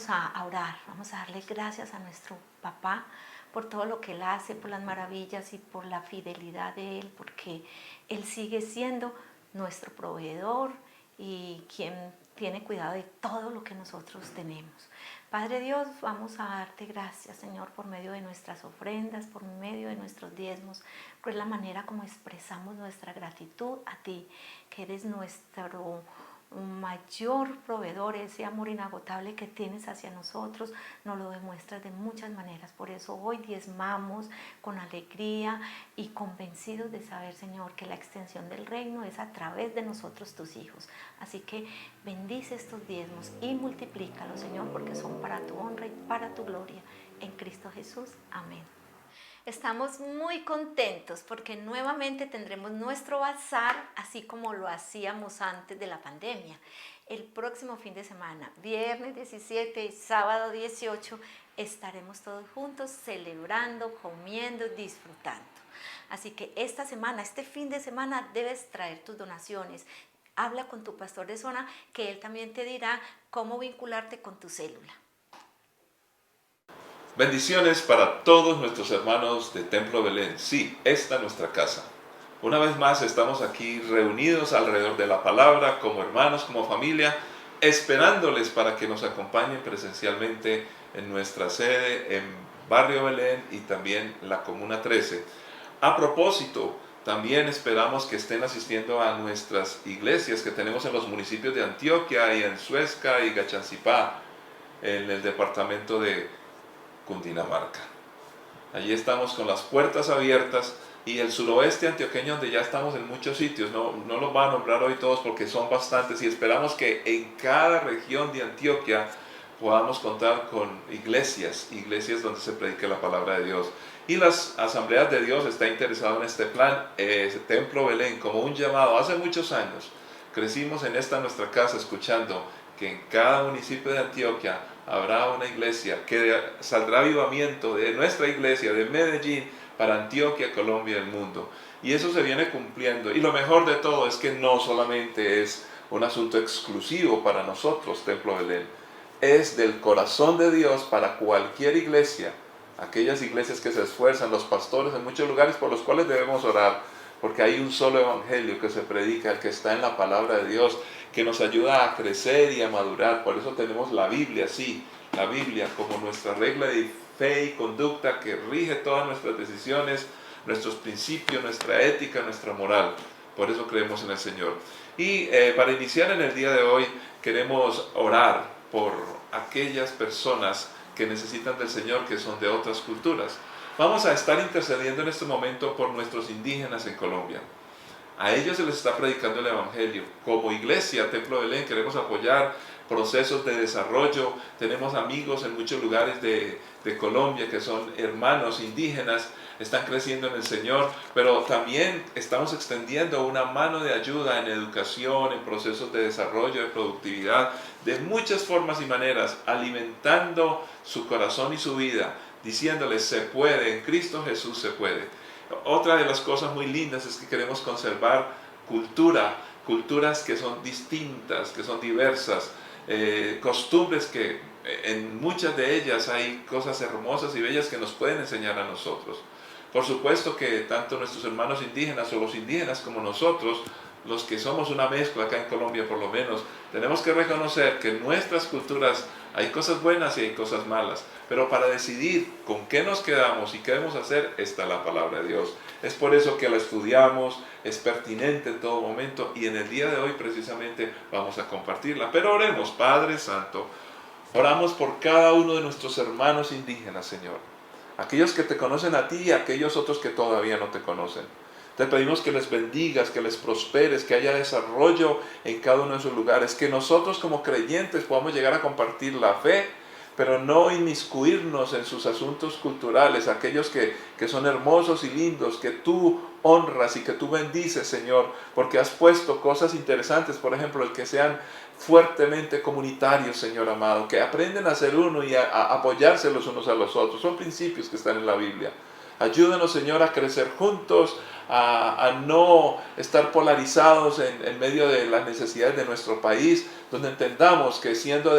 vamos a orar, vamos a darle gracias a nuestro papá por todo lo que Él hace, por las maravillas y por la fidelidad de Él, porque Él sigue siendo nuestro proveedor y quien tiene cuidado de todo lo que nosotros tenemos. Padre Dios, vamos a darte gracias, Señor, por medio de nuestras ofrendas, por medio de nuestros diezmos, por la manera como expresamos nuestra gratitud a ti, que eres nuestro mayor proveedor. Ese amor inagotable que tienes hacia nosotros nos lo demuestras de muchas maneras. Por eso hoy diezmamos con alegría y convencidos de saber, Señor, que la extensión del reino es a través de nosotros, tus hijos. Así que bendice estos diezmos y multiplícalos, Señor, porque son para tu honra y para tu gloria. En Cristo Jesús. Amén. Estamos muy contentos porque nuevamente tendremos nuestro bazar, así como lo hacíamos antes de la pandemia. El próximo fin de semana, viernes 17 y sábado 18, estaremos todos juntos celebrando, comiendo, disfrutando. Así que esta semana, este fin de semana, debes traer tus donaciones. Habla con tu pastor de zona, que él también te dirá cómo vincularte con tu célula. Bendiciones para todos nuestros hermanos de Templo Belén. Sí, esta es nuestra casa. Una vez más estamos aquí reunidos alrededor de la palabra, como hermanos, como familia, esperándoles para que nos acompañen presencialmente en nuestra sede en Barrio Belén y también la Comuna 13. A propósito, también esperamos que estén asistiendo a nuestras iglesias que tenemos en los municipios de Antioquia y en Suezca y Gachancipá, en el departamento de Cundinamarca. Allí estamos con las puertas abiertas, y el suroeste antioqueño, donde ya estamos en muchos sitios, no los voy a nombrar hoy todos porque son bastantes, y esperamos que en cada región de Antioquia podamos contar con iglesias donde se predique la palabra de Dios. Y las Asambleas de Dios está interesado en este plan, Templo Belén, como un llamado. Hace muchos años crecimos en esta nuestra casa escuchando que en cada municipio de Antioquia habrá una iglesia, que saldrá avivamiento de nuestra iglesia de Medellín para Antioquia, Colombia y el mundo. Y eso se viene cumpliendo. Y lo mejor de todo es que no solamente es un asunto exclusivo para nosotros, Templo Belén, es del corazón de Dios para cualquier iglesia, aquellas iglesias que se esfuerzan, los pastores en muchos lugares por los cuales debemos orar, porque hay un solo evangelio que se predica, el que está en la palabra de Dios, que nos ayuda a crecer y a madurar. Por eso tenemos la Biblia, sí, la Biblia como nuestra regla de fe y conducta que rige todas nuestras decisiones, nuestros principios, nuestra ética, nuestra moral. Por eso creemos en el Señor. Y para iniciar en el día de hoy, queremos orar por aquellas personas que necesitan del Señor, que son de otras culturas. Vamos a estar intercediendo en este momento por nuestros indígenas en Colombia. A ellos se les está predicando el Evangelio. Como iglesia, Templo Belén, queremos apoyar procesos de desarrollo. Tenemos amigos en muchos lugares de Colombia que son hermanos indígenas, están creciendo en el Señor, pero también estamos extendiendo una mano de ayuda en educación, en procesos de desarrollo, de productividad, de muchas formas y maneras, alimentando su corazón y su vida, diciéndoles: se puede, en Cristo Jesús se puede. Otra de las cosas muy lindas es que queremos conservar culturas que son distintas, que son diversas, costumbres que en muchas de ellas hay cosas hermosas y bellas que nos pueden enseñar a nosotros. Por supuesto que tanto nuestros hermanos indígenas o los indígenas como nosotros, los que somos una mezcla acá en Colombia por lo menos, tenemos que reconocer que en nuestras culturas hay cosas buenas y hay cosas malas, pero para decidir con qué nos quedamos y qué debemos hacer está la palabra de Dios. Es por eso que la estudiamos, es pertinente en todo momento, y en el día de hoy precisamente vamos a compartirla. Pero oremos. Padre Santo, oramos por cada uno de nuestros hermanos indígenas, Señor, aquellos que te conocen a ti y aquellos otros que todavía no te conocen. Te pedimos que les bendigas, que les prosperes, que haya desarrollo en cada uno de esos lugares, que nosotros como creyentes podamos llegar a compartir la fe, pero no inmiscuirnos en sus asuntos culturales, aquellos que son hermosos y lindos, que tú honras y que tú bendices, Señor, porque has puesto cosas interesantes, por ejemplo, el que sean fuertemente comunitarios, Señor amado, que aprenden a ser uno y a apoyarse los unos a los otros. Son principios que están en la Biblia. Ayúdanos, Señor, a crecer juntos, a no estar polarizados en medio de las necesidades de nuestro país, donde entendamos que siendo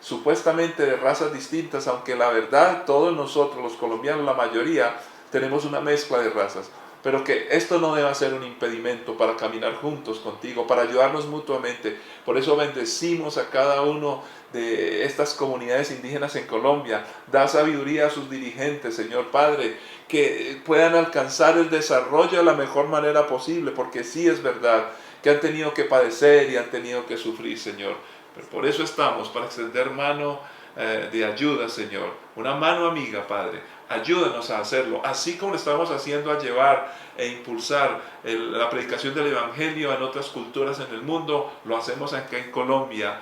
supuestamente de razas distintas, aunque la verdad todos nosotros, los colombianos, la mayoría, tenemos una mezcla de razas, pero que esto no deba ser un impedimento para caminar juntos contigo, para ayudarnos mutuamente. Por eso bendecimos a cada uno de estas comunidades indígenas en Colombia. Da sabiduría a sus dirigentes, Señor Padre, que puedan alcanzar el desarrollo de la mejor manera posible, porque sí es verdad que han tenido que padecer y han tenido que sufrir, Señor. Pero por eso estamos, para extender mano de ayuda, Señor, una mano amiga, Padre. Ayúdanos a hacerlo, así como lo estamos haciendo, a llevar e impulsar la predicación del Evangelio en otras culturas en el mundo. Lo hacemos acá en Colombia,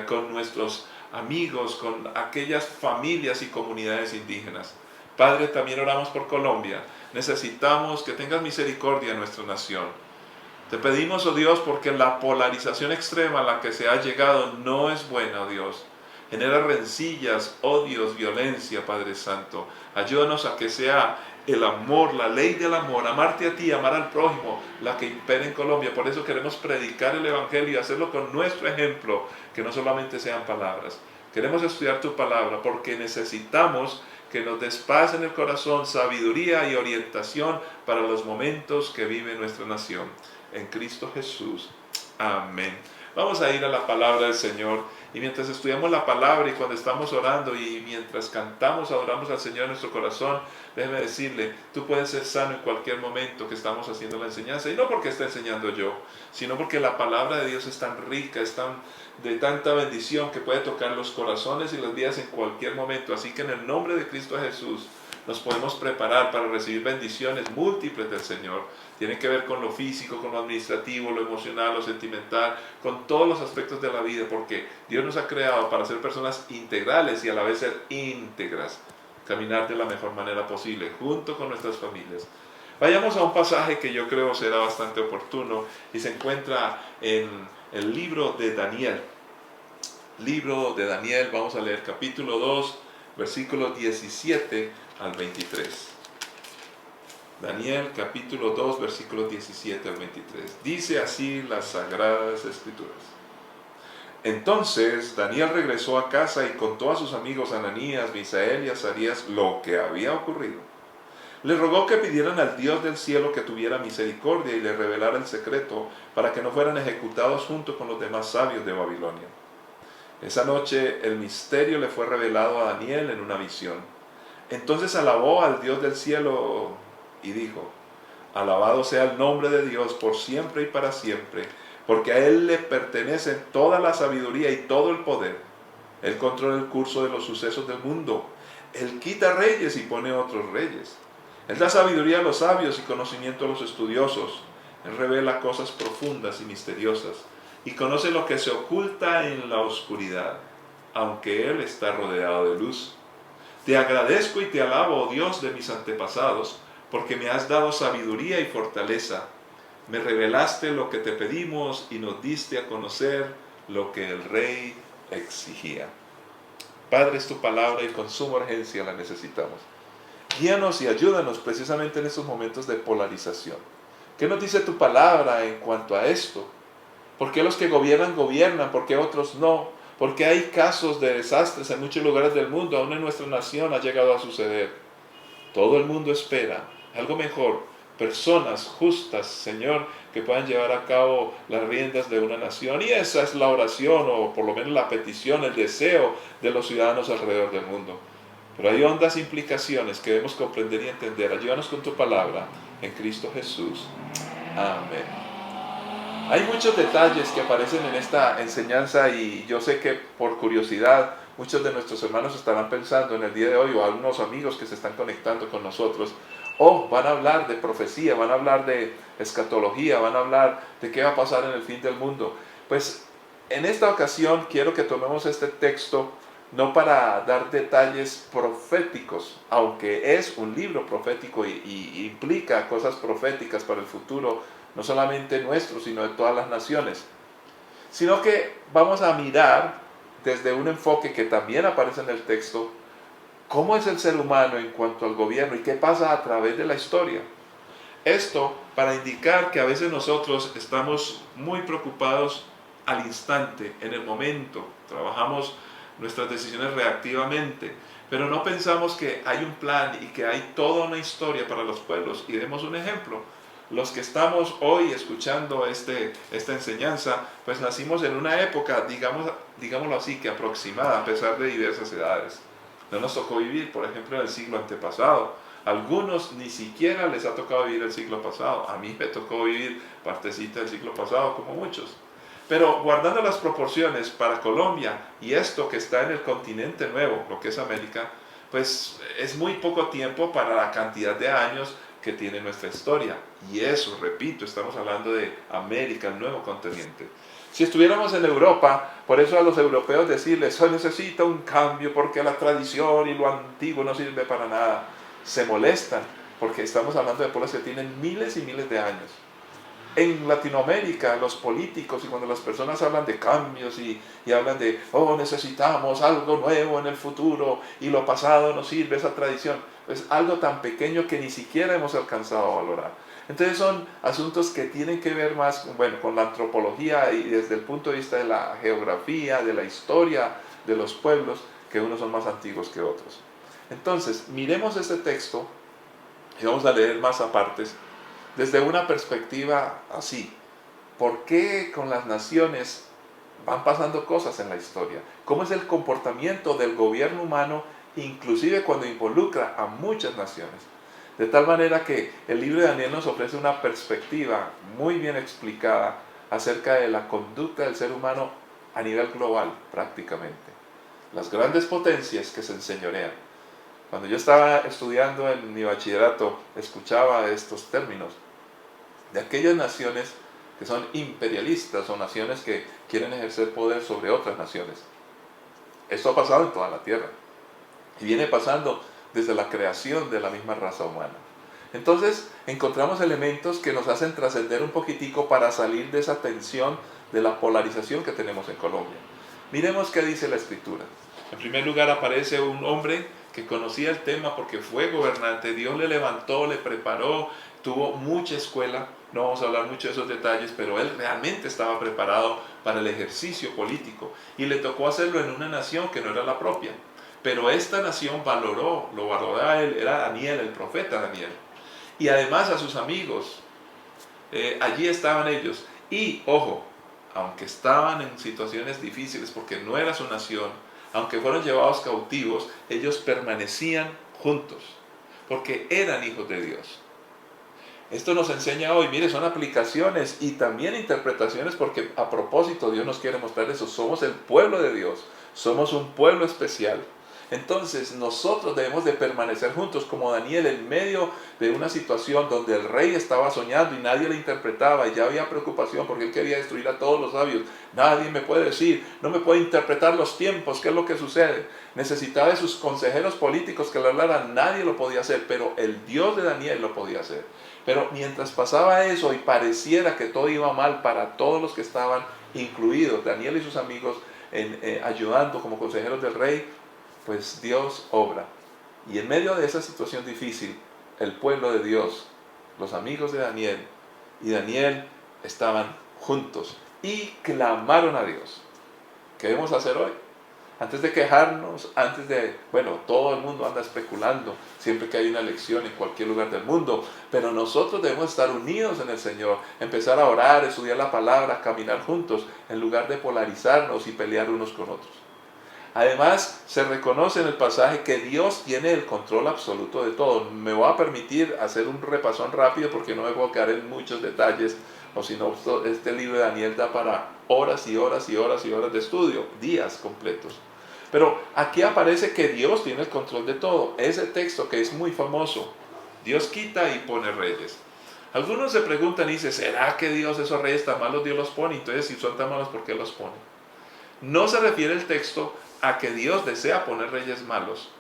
con nuestros amigos, con aquellas familias y comunidades indígenas. Padre, también oramos por Colombia. Necesitamos que tengas misericordia en nuestra nación. Te pedimos, oh Dios, porque la polarización extrema a la que se ha llegado no es buena, oh Dios. Genera rencillas, odios, violencia, Padre Santo. Ayúdanos a que sea el amor, la ley del amor, amarte a ti, amar al prójimo, la que impere en Colombia. Por eso queremos predicar el Evangelio y hacerlo con nuestro ejemplo, que no solamente sean palabras. Queremos estudiar tu palabra porque necesitamos que nos des paz en el corazón, sabiduría y orientación para los momentos que vive nuestra nación. En Cristo Jesús. Amén. Vamos a ir a la palabra del Señor, y mientras estudiamos la palabra y cuando estamos orando y mientras cantamos, adoramos al Señor en nuestro corazón, déjeme decirle, tú puedes ser sano en cualquier momento que estamos haciendo la enseñanza, y no porque esté enseñando yo, sino porque la palabra de Dios es tan rica, es de tanta bendición que puede tocar los corazones y las vidas en cualquier momento. Así que en el nombre de Cristo Jesús nos podemos preparar para recibir bendiciones múltiples del Señor. Tienen que ver con lo físico, con lo administrativo, lo emocional, lo sentimental, con todos los aspectos de la vida, porque Dios nos ha creado para ser personas integrales y a la vez ser íntegras, caminar de la mejor manera posible, junto con nuestras familias. Vayamos a un pasaje que yo creo será bastante oportuno y se encuentra en el libro de Daniel. Libro de Daniel, vamos a leer capítulo 2, versículos 17 al 23. Daniel capítulo 2, versículos 17 al 23. Dice así las Sagradas Escrituras. Entonces Daniel regresó a casa y contó a sus amigos Ananías, Misael y Azarías lo que había ocurrido. Le rogó que pidieran al Dios del cielo que tuviera misericordia y le revelara el secreto para que no fueran ejecutados junto con los demás sabios de Babilonia. Esa noche el misterio le fue revelado a Daniel en una visión. Entonces alabó al Dios del cielo y dijo: alabado sea el nombre de Dios por siempre y para siempre, porque a Él le pertenecen toda la sabiduría y todo el poder. Él controla el curso de los sucesos del mundo. Él quita reyes y pone otros reyes. Él da sabiduría a los sabios y conocimiento a los estudiosos. Él revela cosas profundas y misteriosas y conoce lo que se oculta en la oscuridad, aunque Él está rodeado de luz. Te agradezco y te alabo, oh Dios de mis antepasados, porque me has dado sabiduría y fortaleza. Me revelaste lo que te pedimos y nos diste a conocer lo que el rey exigía. Padre, es tu palabra y con suma urgencia la necesitamos. Guíanos y ayúdanos precisamente en estos momentos de polarización. ¿Qué nos dice tu palabra en cuanto a esto? ¿Por qué los que gobiernan, gobiernan? ¿Por qué otros no? ¿Por qué hay casos de desastres en muchos lugares del mundo? Aún en nuestra nación ha llegado a suceder. Todo el mundo espera algo mejor, personas justas, Señor, que puedan llevar a cabo las riendas de una nación. Y esa es la oración, o por lo menos la petición, el deseo de los ciudadanos alrededor del mundo. Pero hay hondas implicaciones que debemos comprender y entender. Ayúdanos con tu palabra, en Cristo Jesús. Amén. Hay muchos detalles que aparecen en esta enseñanza y yo sé que por curiosidad muchos de nuestros hermanos estarán pensando en el día de hoy, o algunos amigos que se están conectando con nosotros, van a hablar de profecía, van a hablar de escatología, van a hablar de qué va a pasar en el fin del mundo. Pues en esta ocasión quiero que tomemos este texto no para dar detalles proféticos, aunque es un libro profético y implica cosas proféticas para el futuro, no solamente nuestro, sino de todas las naciones, sino que vamos a mirar desde un enfoque que también aparece en el texto, cómo es el ser humano en cuanto al gobierno y qué pasa a través de la historia. Esto para indicar que a veces nosotros estamos muy preocupados al instante, en el momento, trabajamos nuestras decisiones reactivamente, pero no pensamos que hay un plan y que hay toda una historia para los pueblos. Y demos un ejemplo. Los que estamos hoy escuchando esta enseñanza, pues nacimos en una época, digámoslo así, que aproximada, a pesar de diversas edades. No nos tocó vivir, por ejemplo, en el siglo antepasado. Algunos ni siquiera les ha tocado vivir el siglo pasado. A mí me tocó vivir partecita del siglo pasado, como muchos. Pero guardando las proporciones para Colombia y esto que está en el continente nuevo, lo que es América, pues es muy poco tiempo para la cantidad de años que tiene nuestra historia. Y eso, repito, estamos hablando de América, el nuevo continente. Si estuviéramos en Europa, por eso a los europeos decirles, se necesita un cambio porque la tradición y lo antiguo no sirve para nada. Se molestan porque estamos hablando de pueblos que tienen miles y miles de años. En Latinoamérica, los políticos y cuando las personas hablan de cambios y hablan de, oh, necesitamos algo nuevo en el futuro y lo pasado no sirve, esa tradición, es algo tan pequeño que ni siquiera hemos alcanzado a valorar. Entonces son asuntos que tienen que ver más, bueno, con la antropología y desde el punto de vista de la geografía, de la historia de los pueblos, que unos son más antiguos que otros. Entonces, miremos este texto y vamos a leer más apartes desde una perspectiva así. ¿Por qué con las naciones van pasando cosas en la historia? ¿Cómo es el comportamiento del gobierno humano, inclusive cuando involucra a muchas naciones? De tal manera que el libro de Daniel nos ofrece una perspectiva muy bien explicada acerca de la conducta del ser humano a nivel global, prácticamente. Las grandes potencias que se enseñorean. Cuando yo estaba estudiando en mi bachillerato, escuchaba estos términos de aquellas naciones que son imperialistas o naciones que quieren ejercer poder sobre otras naciones. Esto ha pasado en toda la tierra y viene pasando desde la creación de la misma raza humana. Entonces encontramos elementos que nos hacen trascender un poquitico para salir de esa tensión de la polarización que tenemos en Colombia. Miremos qué dice la Escritura. En primer lugar aparece un hombre que conocía el tema porque fue gobernante, Dios le levantó, le preparó, tuvo mucha escuela, no vamos a hablar mucho de esos detalles, pero él realmente estaba preparado para el ejercicio político y le tocó hacerlo en una nación que no era la propia. Pero esta nación lo valoró a él, era Daniel, el profeta Daniel. Y además a sus amigos, allí estaban ellos. Y, ojo, aunque estaban en situaciones difíciles porque no era su nación, aunque fueron llevados cautivos, ellos permanecían juntos, porque eran hijos de Dios. Esto nos enseña hoy, mire, son aplicaciones y también interpretaciones, porque a propósito Dios nos quiere mostrar eso, somos el pueblo de Dios, somos un pueblo especial. Entonces nosotros debemos de permanecer juntos como Daniel en medio de una situación donde el rey estaba soñando y nadie le interpretaba y ya había preocupación porque él quería destruir a todos los sabios. Nadie me puede decir, no me puede interpretar los tiempos, qué es lo que sucede. Necesitaba de sus consejeros políticos que le hablaran, nadie lo podía hacer, pero el Dios de Daniel lo podía hacer. Pero mientras pasaba eso y pareciera que todo iba mal para todos los que estaban incluidos, Daniel y sus amigos ayudando como consejeros del rey, pues Dios obra. Y en medio de esa situación difícil, el pueblo de Dios, los amigos de Daniel y Daniel estaban juntos y clamaron a Dios. ¿Qué debemos hacer hoy? Antes de quejarnos, bueno, todo el mundo anda especulando siempre que hay una elección en cualquier lugar del mundo, pero nosotros debemos estar unidos en el Señor, empezar a orar, estudiar la palabra, caminar juntos, en lugar de polarizarnos y pelear unos con otros. Además, se reconoce en el pasaje que Dios tiene el control absoluto de todo. Me voy a permitir hacer un repasón rápido porque no me puedo quedar en muchos detalles, o si no, este libro de Daniel da para horas y horas y horas y horas de estudio, días completos. Pero aquí aparece que Dios tiene el control de todo. Ese texto que es muy famoso, Dios quita y pone reyes. Algunos se preguntan y dicen, ¿será que Dios esos reyes tan malos Dios los pone? Entonces, si son tan malos, ¿por qué los pone? No se refiere el texto a que Dios desea poner reyes malos.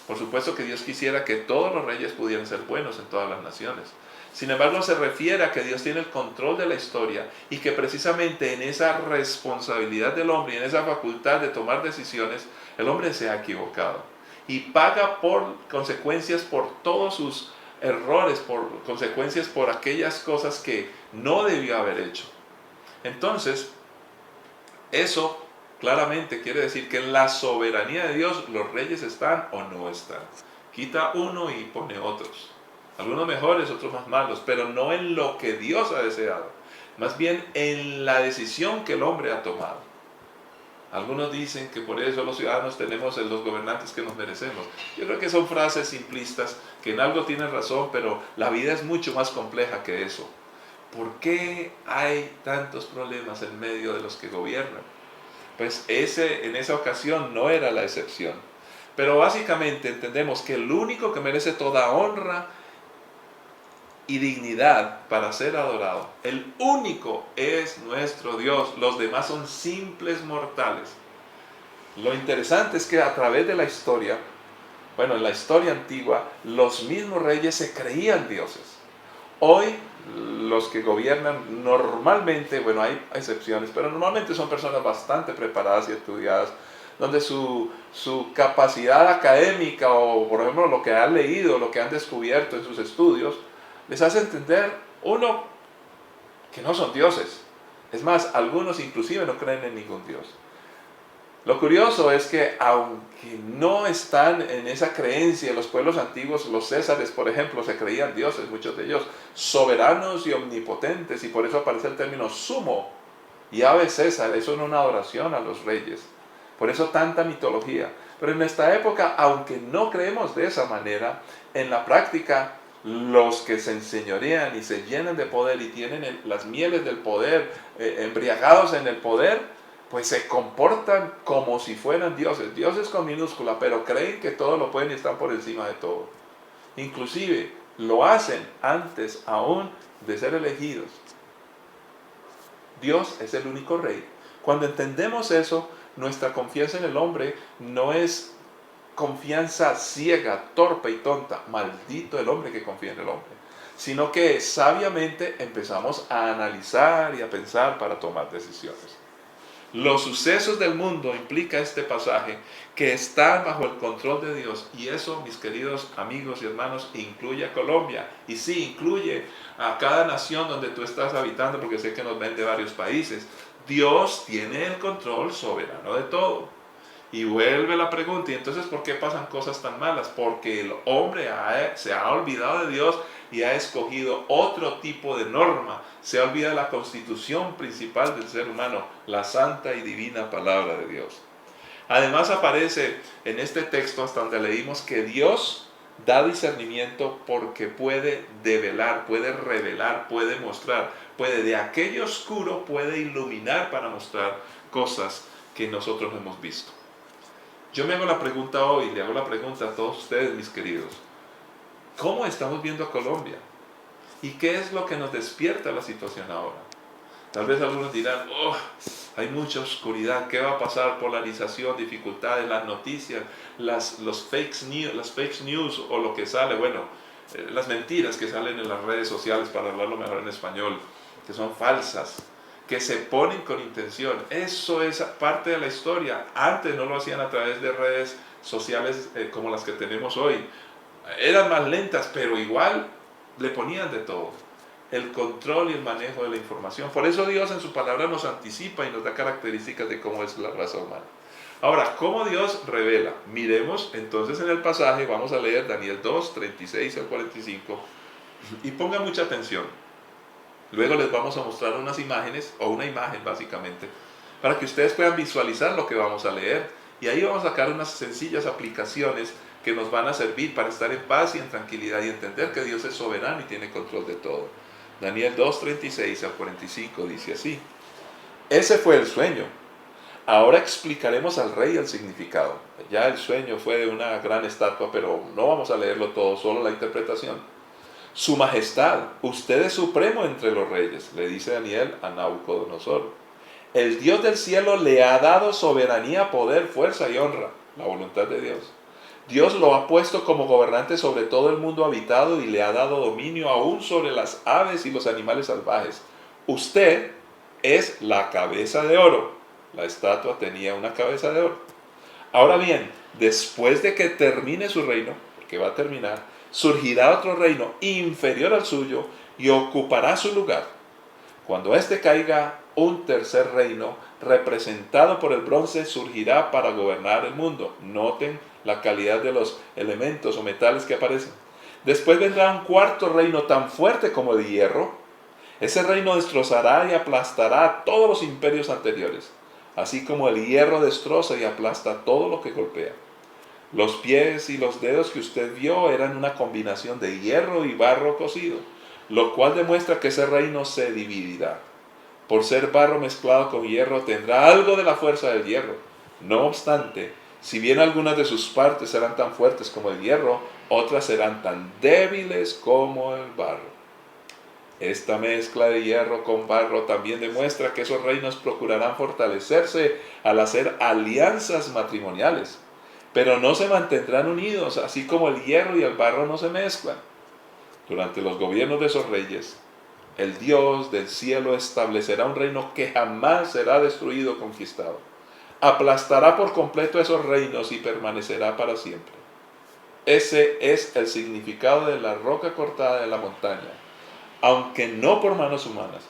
Por supuesto que Dios quisiera que todos los reyes pudieran ser buenos en todas las naciones. Sin embargo, se refiere a que Dios tiene el control de la historia y que precisamente en esa responsabilidad del hombre y en esa facultad de tomar decisiones, el hombre se ha equivocado. y paga por consecuencias por todos sus errores, por consecuencias por aquellas cosas que no debió haber hecho. Entonces, eso claramente quiere decir que en la soberanía de Dios los reyes están o no están. Quita uno y pone otros. Algunos mejores, otros más malos, pero no en lo que Dios ha deseado. Más bien en la decisión que el hombre ha tomado. Algunos dicen que por eso los ciudadanos tenemos los gobernantes que nos merecemos. Yo creo que son frases simplistas que en algo tienen razón, pero la vida es mucho más compleja que eso. ¿Por qué hay tantos problemas en medio de los que gobiernan? Pues en esa ocasión no era la excepción. Pero básicamente entendemos que el único que merece toda honra y dignidad para ser adorado, el único es nuestro Dios. Los demás son simples mortales. Lo interesante es que a través de la historia, bueno, en la historia antigua, los mismos reyes se creían dioses. Hoy los que gobiernan normalmente, bueno, hay excepciones, pero normalmente son personas bastante preparadas y estudiadas, donde su capacidad académica o, por ejemplo, lo que han leído, lo que han descubierto en sus estudios, les hace entender, uno, que no son dioses. Es más, algunos inclusive no creen en ningún dios. Lo curioso es que aunque no están en esa creencia, los pueblos antiguos, los césares, por ejemplo, se creían dioses, muchos de ellos, soberanos y omnipotentes, y por eso aparece el término sumo, y ave César, eso es una adoración a los reyes. Por eso tanta mitología. Pero en esta época, aunque no creemos de esa manera, en la práctica, los que se enseñorean y se llenan de poder y tienen las mieles del poder, embriagados en el poder, pues se comportan como si fueran dioses, dioses con minúscula, pero creen que todo lo pueden y están por encima de todo. Inclusive lo hacen antes aún de ser elegidos. Dios es el único rey. Cuando entendemos eso, nuestra confianza en el hombre no es confianza ciega, torpe y tonta, maldito el hombre que confía en el hombre, sino que sabiamente empezamos a analizar y a pensar para tomar decisiones. Los sucesos del mundo, implica este pasaje, que están bajo el control de Dios. Y eso, mis queridos amigos y hermanos, incluye a Colombia. Y sí, incluye a cada nación donde tú estás habitando, porque sé que nos ven de varios países. Dios tiene el control soberano de todo. Y vuelve la pregunta, ¿y entonces por qué pasan cosas tan malas? Porque el hombre se ha olvidado de Dios y ha escogido otro tipo de norma. Se ha olvidado la constitución principal del ser humano, la santa y divina palabra de Dios. Además aparece en este texto hasta donde leímos que Dios da discernimiento porque puede develar, puede revelar, puede mostrar, puede de aquello oscuro, puede iluminar para mostrar cosas que nosotros no hemos visto. Yo me hago la pregunta hoy, le hago la pregunta a todos ustedes, mis queridos. ¿Cómo estamos viendo a Colombia? ¿Y qué es lo que nos despierta la situación ahora? Tal vez algunos dirán, hay mucha oscuridad, ¿qué va a pasar? Polarización, dificultades, las noticias, las fake news o lo que sale, las mentiras que salen en las redes sociales, para hablarlo mejor en español, que son falsas, que se ponen con intención. Eso es parte de la historia. Antes no lo hacían a través de redes sociales como las que tenemos hoy. Eran más lentas, pero igual le ponían de todo. El control y el manejo de la información. Por eso Dios en su palabra nos anticipa y nos da características de cómo es la raza humana. Ahora, ¿cómo Dios revela? Miremos entonces en el pasaje, vamos a leer Daniel 2, 36 al 45, y pongan mucha atención. Luego les vamos a mostrar unas imágenes, o una imagen básicamente, para que ustedes puedan visualizar lo que vamos a leer. Y ahí vamos a sacar unas sencillas aplicaciones que nos van a servir para estar en paz y en tranquilidad y entender que Dios es soberano y tiene control de todo. Daniel 2, 36 al 45 dice así: ese fue el sueño. Ahora explicaremos al rey el significado. Ya el sueño fue de una gran estatua, pero no vamos a leerlo todo, solo la interpretación. Su majestad, usted es supremo entre los reyes, le dice Daniel a Nabucodonosor. El Dios del cielo le ha dado soberanía, poder, fuerza y honra, la voluntad de Dios. Dios lo ha puesto como gobernante sobre todo el mundo habitado y le ha dado dominio aún sobre las aves y los animales salvajes. Usted es la cabeza de oro. La estatua tenía una cabeza de oro. Ahora bien, Después de que termine su reino, porque va a terminar, surgirá otro reino inferior al suyo y ocupará su lugar. Cuando éste caiga, un tercer reino, representado por el bronce, surgirá para gobernar el mundo. Noten la calidad de los elementos o metales que aparecen. Después vendrá un cuarto reino tan fuerte como el hierro. Ese reino destrozará y aplastará a todos los imperios anteriores, así como el hierro destroza y aplasta todo lo que golpea. Los pies y los dedos que usted vio eran una combinación de hierro y barro cocido, lo cual demuestra que ese reino se dividirá. Por ser barro mezclado con hierro, tendrá algo de la fuerza del hierro. No obstante, si bien algunas de sus partes serán tan fuertes como el hierro, otras serán tan débiles como el barro. Esta mezcla de hierro con barro también demuestra que esos reinos procurarán fortalecerse al hacer alianzas matrimoniales, pero no se mantendrán unidos, así como el hierro y el barro no se mezclan. Durante los gobiernos de esos reyes, el Dios del cielo establecerá un reino que jamás será destruido o conquistado. Aplastará por completo esos reinos y permanecerá para siempre. Ese es el significado de la roca cortada de la montaña, aunque no por manos humanas,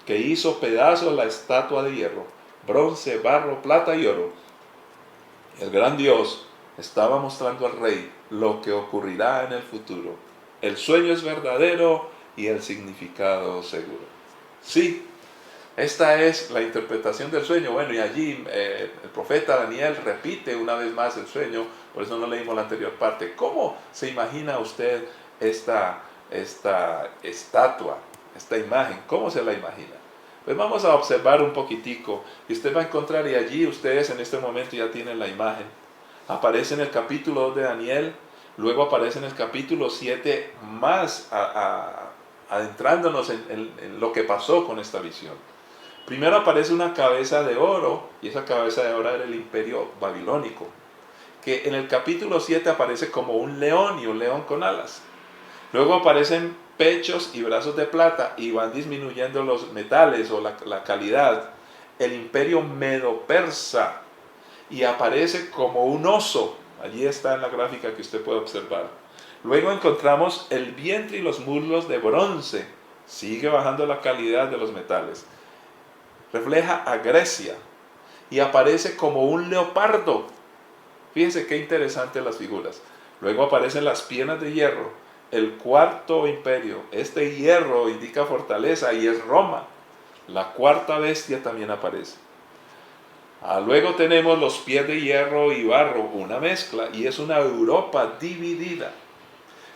que hizo pedazos la estatua de hierro, bronce, barro, plata y oro. El gran Dios estaba mostrando al rey lo que ocurrirá en el futuro. El sueño es verdadero y el significado seguro. Sí, esta es la interpretación del sueño. Bueno, y allí el profeta Daniel repite una vez más el sueño, por eso no leímos la anterior parte. ¿Cómo se imagina usted esta estatua, esta imagen? ¿Cómo se la imagina? Pues vamos a observar un poquitico y usted va a encontrar, y allí ustedes en este momento ya tienen la imagen. Aparece en el capítulo 2 de Daniel, luego aparece en el capítulo 7 más adentrándonos en lo que pasó con esta visión. Primero aparece una cabeza de oro, y esa cabeza de oro era el imperio babilónico, que en el capítulo 7 aparece como un león, y un león con alas. Luego aparecen pechos y brazos de plata, y van disminuyendo los metales o la calidad. El imperio medo-persa, y aparece como un oso. Allí está en la gráfica que usted puede observar. Luego encontramos el vientre y los muslos de bronce. Sigue bajando la calidad de los metales. Refleja a Grecia y aparece como un leopardo. Fíjense qué interesantes las figuras. Luego aparecen las piernas de hierro, el cuarto imperio. Este hierro indica fortaleza y es Roma. La cuarta bestia también aparece. Luego tenemos los pies de hierro y barro, una mezcla, y es una Europa dividida.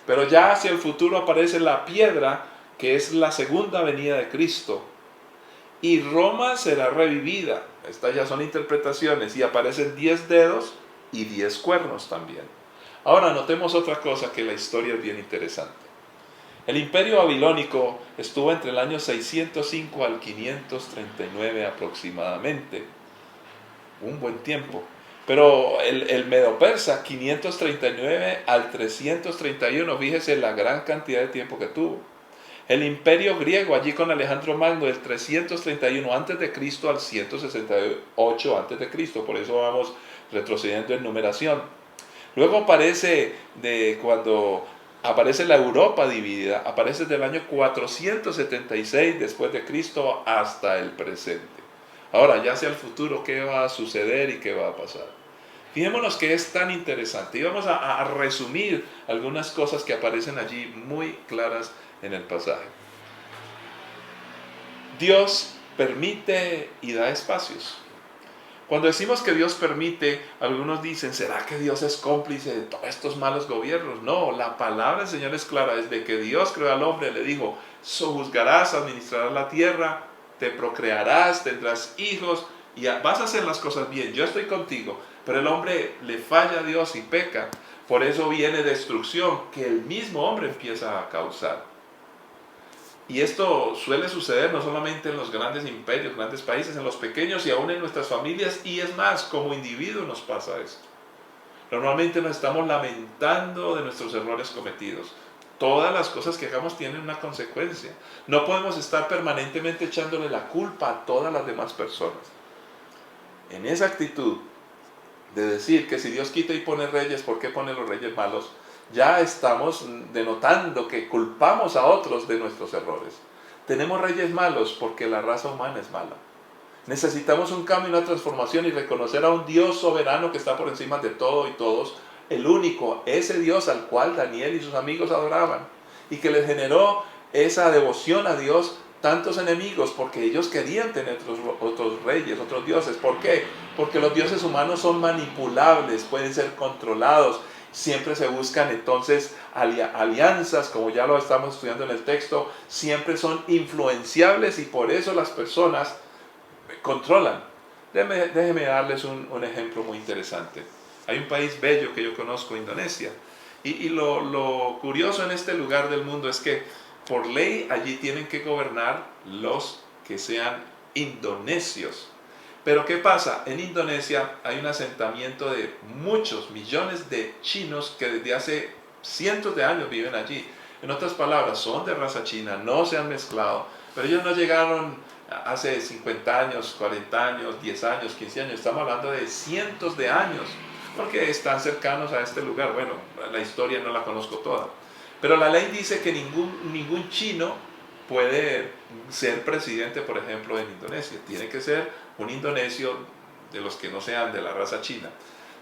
Pero ya hacia el futuro aparece la piedra, que es la segunda venida de Cristo. Y Roma será revivida. Estas ya son interpretaciones. Y aparecen 10 dedos y 10 cuernos también. Ahora notemos otra cosa, que la historia es bien interesante. El imperio babilónico estuvo entre el año 605 al 539 aproximadamente. Un buen tiempo. Pero el Medo-Persa, 539 al 331, fíjese la gran cantidad de tiempo que tuvo. El imperio griego, allí con Alejandro Magno, del 331 a.C. al 168 a.C., por eso vamos retrocediendo en numeración. Luego aparece, cuando aparece la Europa dividida, aparece del año 476 después de Cristo hasta el presente. Ahora, ya hacia el futuro, ¿qué va a suceder y qué va a pasar? Fijémonos que es tan interesante y vamos a resumir algunas cosas que aparecen allí muy claras en el pasaje. Dios permite y da espacios. Cuando decimos que Dios permite, algunos dicen, ¿será que Dios es cómplice de todos estos malos gobiernos? No, la palabra del Señor es clara. Desde que Dios creó al hombre, le dijo, sojuzgarás, administrarás la tierra, te procrearás, tendrás hijos y vas a hacer las cosas bien. Yo estoy contigo. Pero el hombre le falla a Dios y peca. Por eso viene destrucción que el mismo hombre empieza a causar. Y esto suele suceder no solamente en los grandes imperios, grandes países, en los pequeños y aún en nuestras familias. Y es más, como individuos nos pasa esto. Normalmente nos estamos lamentando de nuestros errores cometidos. Todas las cosas que hagamos tienen una consecuencia. No podemos estar permanentemente echándole la culpa a todas las demás personas. En esa actitud, de decir que si Dios quita y pone reyes, ¿por qué pone los reyes malos? Ya estamos denotando que culpamos a otros de nuestros errores. Tenemos reyes malos porque la raza humana es mala. Necesitamos un cambio y una transformación y reconocer a un Dios soberano que está por encima de todo y todos, el único, ese Dios al cual Daniel y sus amigos adoraban y que les generó esa devoción a Dios tantos enemigos porque ellos querían tener otros reyes, otros dioses. ¿Por qué? Porque los dioses humanos son manipulables, pueden ser controlados. Siempre se buscan entonces alianzas, como ya lo estamos estudiando en el texto, siempre son influenciables y por eso las personas controlan. Déjeme darles un ejemplo muy interesante. Hay un país bello que yo conozco, Indonesia, y lo curioso en este lugar del mundo es que por ley allí tienen que gobernar los que sean indonesios. Pero ¿qué pasa? En Indonesia hay un asentamiento de muchos millones de chinos que desde hace cientos de años viven allí. En otras palabras, son de raza china, no se han mezclado, pero ellos no llegaron hace 50 años, 40 años, 10 años, 15 años, estamos hablando de cientos de años, porque están cercanos a este lugar. Bueno, la historia no la conozco toda, pero la ley dice que ningún chino puede ser presidente, por ejemplo, en Indonesia. Tiene que ser un indonesio de los que no sean de la raza china.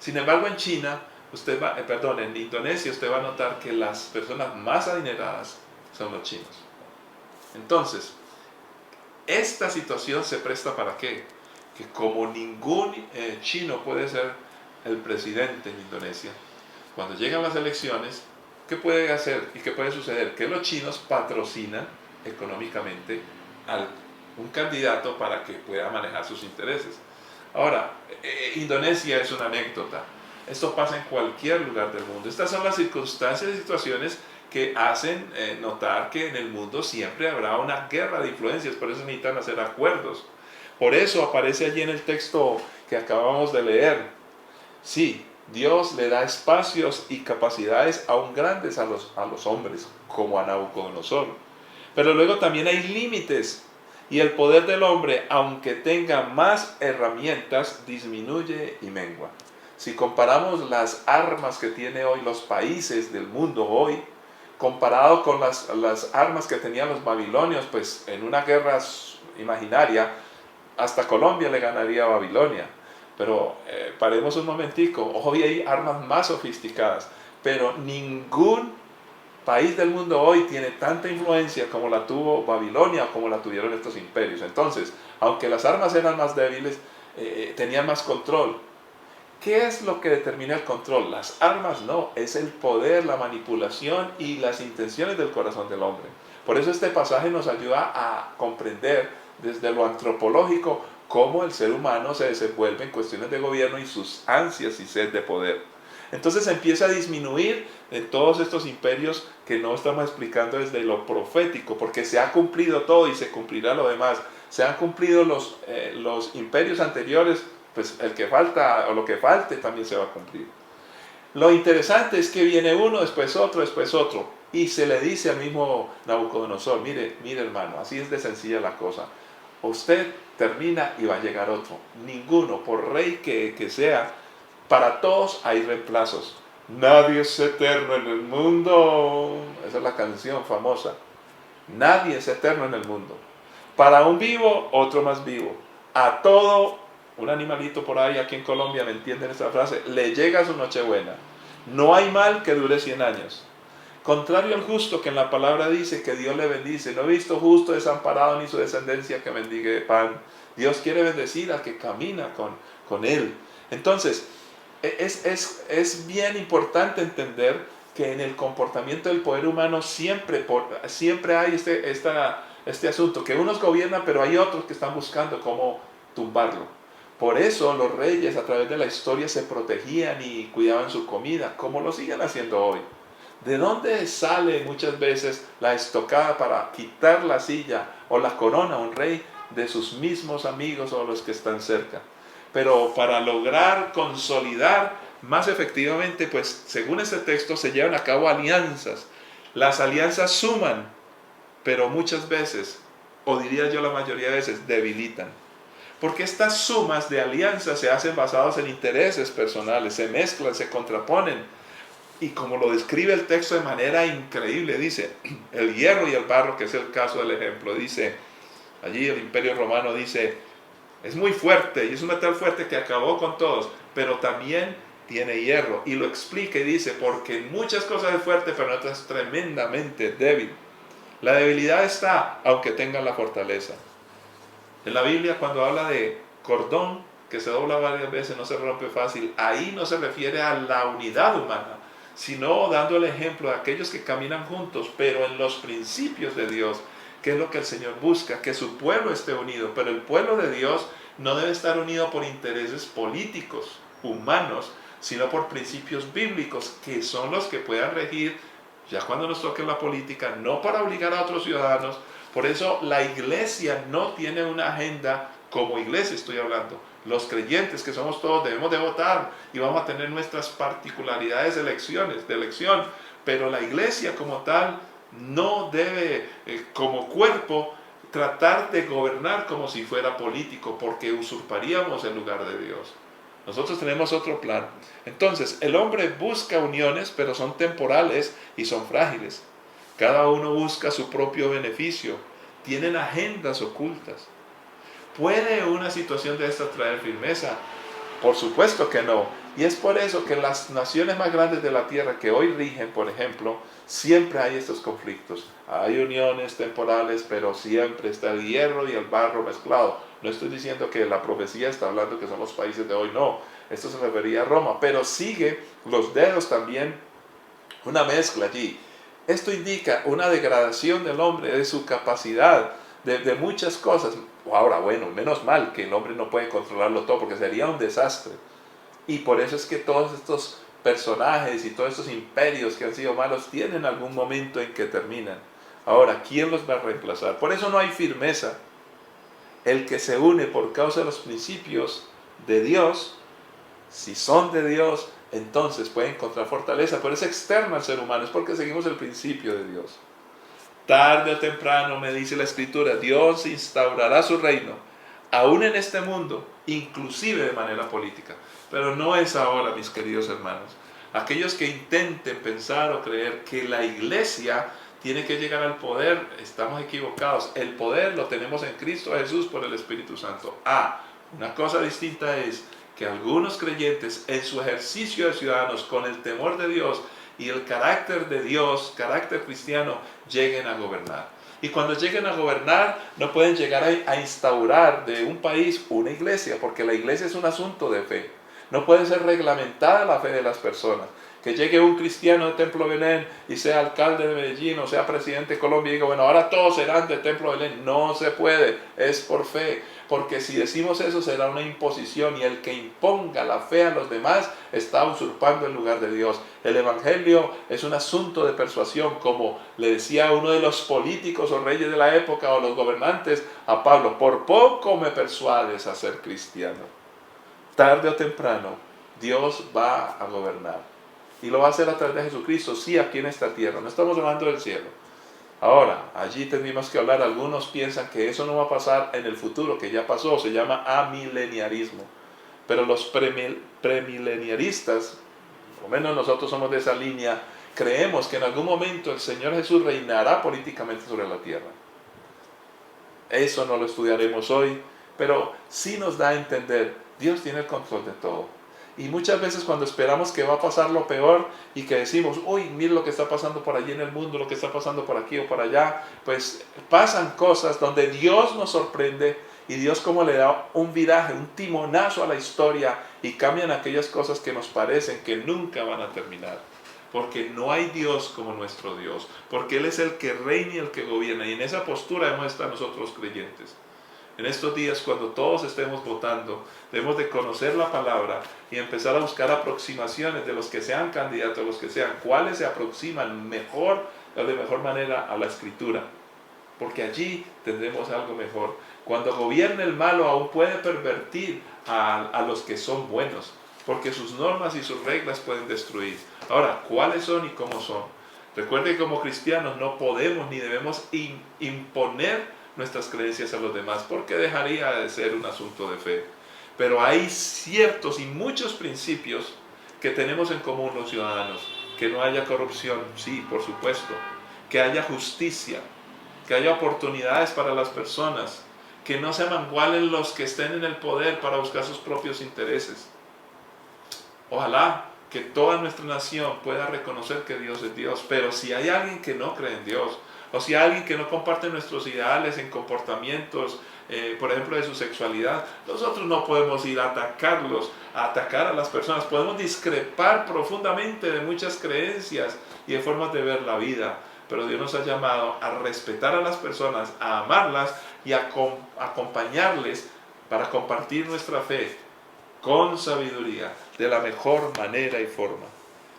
Sin embargo, en en Indonesia usted va a notar que las personas más adineradas son los chinos. Entonces, esta situación se presta para qué? Que como ningún chino puede ser el presidente en Indonesia, cuando llegan las elecciones, ¿qué puede hacer y qué puede suceder? Que los chinos patrocinan económicamente a un candidato para que pueda manejar sus intereses. Ahora, Indonesia es una anécdota. Esto pasa en cualquier lugar del mundo. Estas son las circunstancias y situaciones que hacen notar que en el mundo siempre habrá una guerra de influencias, por eso necesitan hacer acuerdos. Por eso aparece allí en el texto que acabamos de leer. Sí, Dios le da espacios y capacidades aún grandes a los hombres, como a Nabucodonosor. Pero luego también hay límites y el poder del hombre, aunque tenga más herramientas, disminuye y mengua. Si comparamos las armas que tienen hoy los países del mundo hoy, comparado con las armas que tenían los babilonios, pues en una guerra imaginaria, hasta Colombia le ganaría a Babilonia. Pero paremos un momentico, hoy hay armas más sofisticadas, pero ningún país del mundo hoy tiene tanta influencia como la tuvo Babilonia o como la tuvieron estos imperios. Entonces, aunque las armas eran más débiles, tenían más control. ¿Qué es lo que determina el control? Las armas no, es el poder, la manipulación y las intenciones del corazón del hombre. Por eso este pasaje nos ayuda a comprender desde lo antropológico cómo el ser humano se desenvuelve en cuestiones de gobierno y sus ansias y sed de poder. Entonces empieza a disminuir en todos estos imperios que no estamos explicando desde lo profético, porque se ha cumplido todo y se cumplirá lo demás. Se han cumplido los imperios anteriores, pues el que falta o lo que falte también se va a cumplir. Lo interesante es que viene uno, después otro, y se le dice al mismo Nabucodonosor, mire hermano, así es de sencilla la cosa. Usted termina y va a llegar otro. Ninguno, por rey que sea, para todos hay reemplazos. Nadie es eterno en el mundo. Esa es la canción famosa. Nadie es eterno en el mundo. Para un vivo, otro más vivo. A todo, un animalito por ahí, aquí en Colombia, ¿me entienden esta frase? Le llega su nochebuena. No hay mal que dure 100 años. Contrario al justo, que en la palabra dice que Dios le bendice. No he visto justo desamparado ni su descendencia que mendigue pan. Dios quiere bendecir al que camina con Él. Entonces, es bien importante entender que en el comportamiento del poder humano siempre hay este asunto, que unos gobiernan, pero hay otros que están buscando cómo tumbarlo. Por eso los reyes a través de la historia se protegían y cuidaban su comida, como lo siguen haciendo hoy. ¿De dónde sale muchas veces la estocada para quitar la silla o la corona a un rey? De sus mismos amigos o los que están cerca. Pero para lograr consolidar más efectivamente, pues según este texto se llevan a cabo alianzas. Las alianzas suman, pero muchas veces, o diría yo la mayoría de veces, debilitan. Porque estas sumas de alianzas se hacen basadas en intereses personales, se mezclan, se contraponen. Y como lo describe el texto de manera increíble, dice, el hierro y el barro, que es el caso del ejemplo, dice, allí el Imperio Romano dice, es muy fuerte y es un metal fuerte que acabó con todos, pero también tiene hierro. Y lo explica y dice, porque en muchas cosas es fuerte, pero en otras es tremendamente débil. La debilidad está, aunque tengan la fortaleza. En la Biblia, cuando habla de cordón, que se dobla varias veces, no se rompe fácil, ahí no se refiere a la unidad humana, sino dando el ejemplo de aquellos que caminan juntos, pero en los principios de Dios, que es lo que el Señor busca, que su pueblo esté unido. Pero el pueblo de Dios no debe estar unido por intereses políticos, humanos, sino por principios bíblicos, que son los que puedan regir, ya cuando nos toque la política, no para obligar a otros ciudadanos. Por eso la iglesia no tiene una agenda, como iglesia estoy hablando. Los creyentes que somos todos debemos de votar y vamos a tener nuestras particularidades de elección, pero la iglesia como tal no debe, como cuerpo, tratar de gobernar como si fuera político, porque usurparíamos el lugar de Dios. Nosotros tenemos otro plan. Entonces, el hombre busca uniones, pero son temporales y son frágiles. Cada uno busca su propio beneficio. Tienen agendas ocultas. ¿Puede una situación de esta traer firmeza? Por supuesto que no. Y es por eso que en las naciones más grandes de la tierra que hoy rigen, por ejemplo, siempre hay estos conflictos. Hay uniones temporales, pero siempre está el hierro y el barro mezclado. No estoy diciendo que la profecía está hablando que son los países de hoy, no. Esto se refería a Roma, pero sigue los dedos también, una mezcla allí. Esto indica una degradación del hombre, de su capacidad, de muchas cosas. Ahora, bueno, menos mal que el hombre no puede controlarlo todo, porque sería un desastre. Y por eso es que todos estos personajes y todos estos imperios que han sido malos tienen algún momento en que terminan. Ahora, ¿quién los va a reemplazar? Por eso no hay firmeza. El que se une por causa de los principios de Dios, si son de Dios, entonces puede encontrar fortaleza, pero es externa al ser humano, es porque seguimos el principio de Dios. Tarde o temprano, me dice la Escritura, Dios instaurará su reino, aún en este mundo, inclusive de manera política. Pero no es ahora, mis queridos hermanos. Aquellos que intenten pensar o creer que la iglesia tiene que llegar al poder, estamos equivocados. El poder lo tenemos en Cristo Jesús por el Espíritu Santo. Una cosa distinta es que algunos creyentes en su ejercicio de ciudadanos con el temor de Dios y el carácter de Dios, carácter cristiano, lleguen a gobernar. Y cuando lleguen a gobernar, no pueden llegar a instaurar de un país una iglesia, porque la iglesia es un asunto de fe. No puede ser reglamentada la fe de las personas. Que llegue un cristiano de Templo Belén y sea alcalde de Medellín o sea presidente de Colombia y diga, bueno, ahora todos serán de Templo Belén. No se puede, es por fe. Porque si decimos eso será una imposición, y el que imponga la fe a los demás está usurpando el lugar de Dios. El evangelio es un asunto de persuasión, como le decía uno de los políticos o reyes de la época o los gobernantes a Pablo: por poco me persuades a ser cristiano. Tarde o temprano Dios va a gobernar. Y lo va a hacer a través de Jesucristo, sí, aquí en esta tierra. No estamos hablando del cielo. Ahora, allí tendríamos que hablar. Algunos piensan que eso no va a pasar en el futuro, que ya pasó. Se llama amileniarismo. Pero los premileniaristas, o menos nosotros somos de esa línea, creemos que en algún momento el Señor Jesús reinará políticamente sobre la tierra. Eso no lo estudiaremos hoy, pero sí nos da a entender, Dios tiene el control de todo. Y muchas veces cuando esperamos que va a pasar lo peor y que decimos, uy, mira lo que está pasando por allí en el mundo, lo que está pasando por aquí o por allá, pues pasan cosas donde Dios nos sorprende y Dios como le da un viraje, un timonazo a la historia, y cambian aquellas cosas que nos parecen que nunca van a terminar. Porque no hay Dios como nuestro Dios, porque Él es el que reina y el que gobierna, y en esa postura debemos estar nosotros creyentes. En estos días, cuando todos estemos votando, debemos de conocer la palabra y empezar a buscar aproximaciones de los que sean candidatos, los que sean, cuáles se aproximan mejor o de mejor manera a la Escritura. Porque allí tendremos algo mejor. Cuando gobierne el malo, aún puede pervertir a los que son buenos, porque sus normas y sus reglas pueden destruir. Ahora, ¿cuáles son y cómo son? Recuerde que como cristianos no podemos ni debemos imponer nuestras creencias a los demás, porque dejaría de ser un asunto de fe. Pero hay ciertos y muchos principios que tenemos en común los ciudadanos. Que no haya corrupción, sí, por supuesto. Que haya justicia, que haya oportunidades para las personas, que no se mangualen los que estén en el poder para buscar sus propios intereses. Ojalá que toda nuestra nación pueda reconocer que Dios es Dios, pero si hay alguien que no cree en Dios, o si hay alguien que no comparte nuestros ideales en comportamientos, por ejemplo de su sexualidad, nosotros no podemos ir a atacarlos, a atacar a las personas. Podemos discrepar profundamente de muchas creencias y de formas de ver la vida, pero Dios nos ha llamado a respetar a las personas, a amarlas y a acompañarles para compartir nuestra fe con sabiduría, de la mejor manera y forma.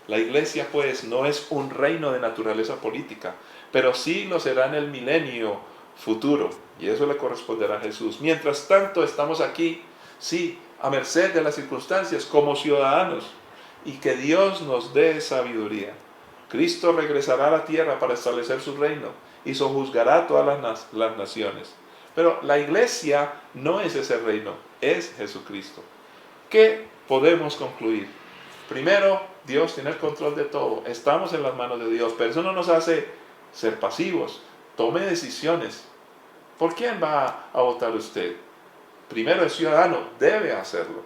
La iglesia pues no es un reino de naturaleza política, pero sí lo será en el milenio futuro, y eso le corresponderá a Jesús. Mientras tanto estamos aquí, sí, a merced de las circunstancias como ciudadanos, y que Dios nos dé sabiduría. Cristo regresará a la tierra para establecer su reino y sojuzgará a todas las naciones. Pero la iglesia no es ese reino, es Jesucristo. ¿Qué podemos concluir? Primero, Dios tiene el control de todo. Estamos en las manos de Dios, pero eso no nos hace ser pasivos. Tome decisiones. ¿Por quién va a votar usted? Primero, el ciudadano debe hacerlo.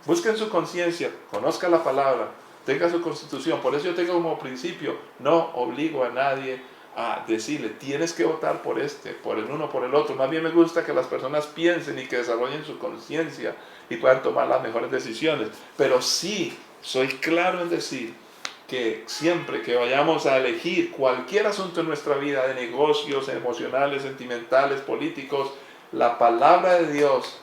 Busque en su conciencia, conozca la palabra, tenga su constitución. Por eso yo tengo como principio, no obligo a nadie a decirle, tienes que votar por este, por el uno, por el otro. Más bien me gusta que las personas piensen y que desarrollen su conciencia y puedan tomar las mejores decisiones. Pero sí, soy claro en decir que siempre que vayamos a elegir cualquier asunto en nuestra vida, de negocios, emocionales, sentimentales, políticos, la palabra de Dios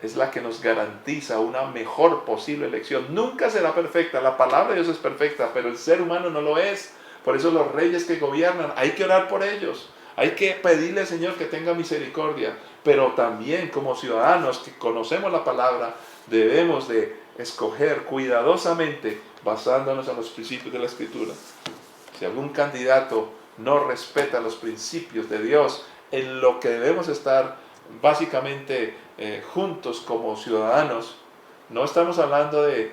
es la que nos garantiza una mejor posible elección. Nunca será perfecta, la palabra de Dios es perfecta, pero el ser humano no lo es. Por eso los reyes que gobiernan, hay que orar por ellos, hay que pedirle al Señor que tenga misericordia, pero también como ciudadanos que conocemos la palabra, debemos de escoger cuidadosamente basándonos en los principios de la Escritura. Si algún candidato no respeta los principios de Dios, en lo que debemos estar básicamente juntos como ciudadanos, no estamos hablando de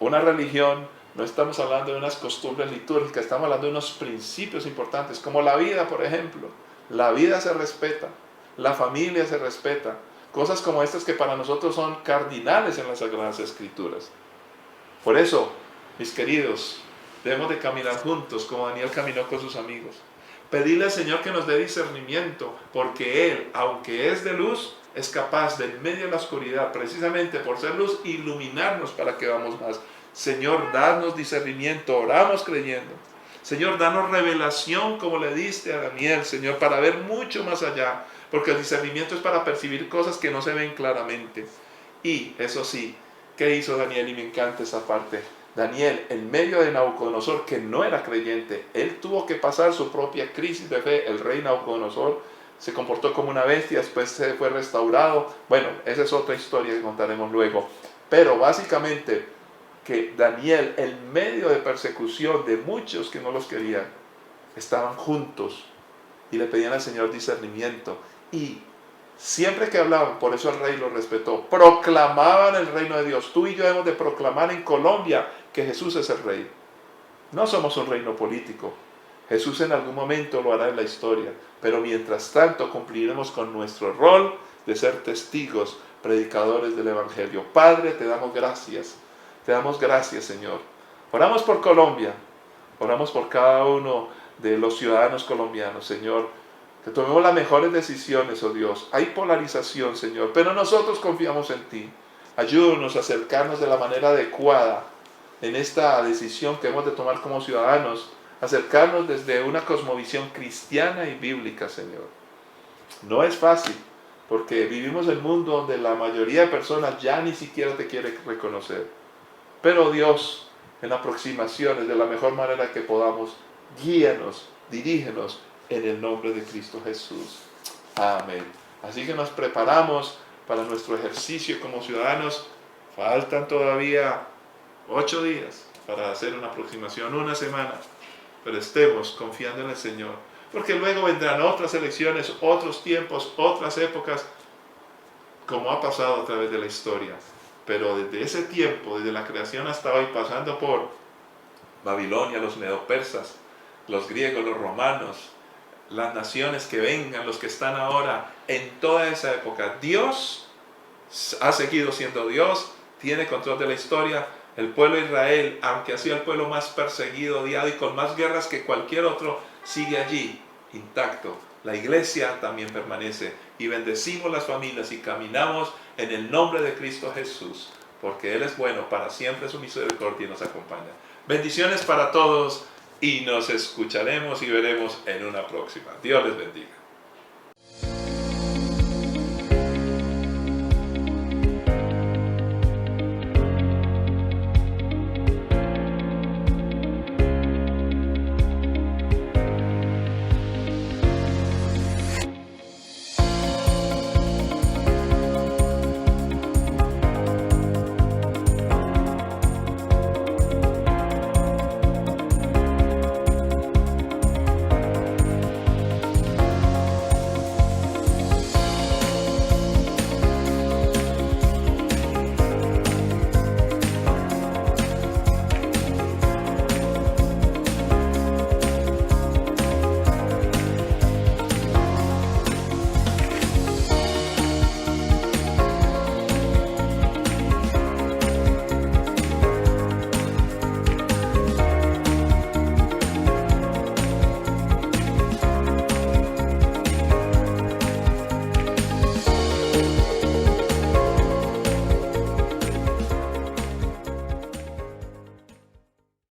una religión, no estamos hablando de unas costumbres litúrgicas, estamos hablando de unos principios importantes, como la vida, por ejemplo. La vida se respeta, la familia se respeta, cosas como estas que para nosotros son cardinales en las Sagradas Escrituras. Por eso, mis queridos, debemos de caminar juntos como Daniel caminó con sus amigos. Pedirle al Señor que nos dé discernimiento, porque Él, aunque es de luz, es capaz de en medio de la oscuridad, precisamente por ser luz, iluminarnos para que vamos más. Señor, danos discernimiento, oramos creyendo. Señor, danos revelación como le diste a Daniel, Señor, para ver mucho más allá, porque el discernimiento es para percibir cosas que no se ven claramente. Y eso sí, ¿qué hizo Daniel? Y me encanta esa parte. Daniel, en medio de Nabucodonosor, que no era creyente, él tuvo que pasar su propia crisis de fe. El rey Nabucodonosor se comportó como una bestia, después se fue restaurado. Bueno, esa es otra historia que contaremos luego. Pero básicamente que Daniel, en medio de persecución de muchos que no los querían, estaban juntos y le pedían al Señor discernimiento. Y siempre que hablaban, por eso el rey los respetó, proclamaban el reino de Dios. Tú y yo debemos de proclamar en Colombia que Jesús es el rey. No somos un reino político. Jesús en algún momento lo hará en la historia, pero mientras tanto cumpliremos con nuestro rol de ser testigos, predicadores del Evangelio. Padre, te damos gracias, Señor. Oramos por Colombia, oramos por cada uno de los ciudadanos colombianos, Señor, que tomemos las mejores decisiones, oh Dios. Hay polarización, Señor, pero nosotros confiamos en ti. Ayúdanos a acercarnos de la manera adecuada en esta decisión que hemos de tomar como ciudadanos, acercarnos desde una cosmovisión cristiana y bíblica, Señor. No es fácil, porque vivimos en un mundo donde la mayoría de personas ya ni siquiera te quiere reconocer. Pero Dios, en aproximaciones de la mejor manera que podamos, guíanos, dirígenos en el nombre de Cristo Jesús. Amén. Así que nos preparamos para nuestro ejercicio como ciudadanos. Faltan todavía 8 días para hacer una aproximación, una semana. Pero estemos confiando en el Señor, porque luego vendrán otras elecciones, otros tiempos, otras épocas, como ha pasado a través de la historia. Pero desde ese tiempo, desde la creación hasta hoy, pasando por Babilonia, los medopersas, los griegos, los romanos, las naciones que vengan, los que están ahora, en toda esa época, Dios ha seguido siendo Dios, tiene control de la historia. El pueblo de Israel, aunque ha sido el pueblo más perseguido, odiado y con más guerras que cualquier otro, sigue allí, intacto. La iglesia también permanece y bendecimos las familias y caminamos en el nombre de Cristo Jesús, porque Él es bueno, para siempre su misericordia nos acompaña. Bendiciones para todos y nos escucharemos y veremos en una próxima. Dios les bendiga.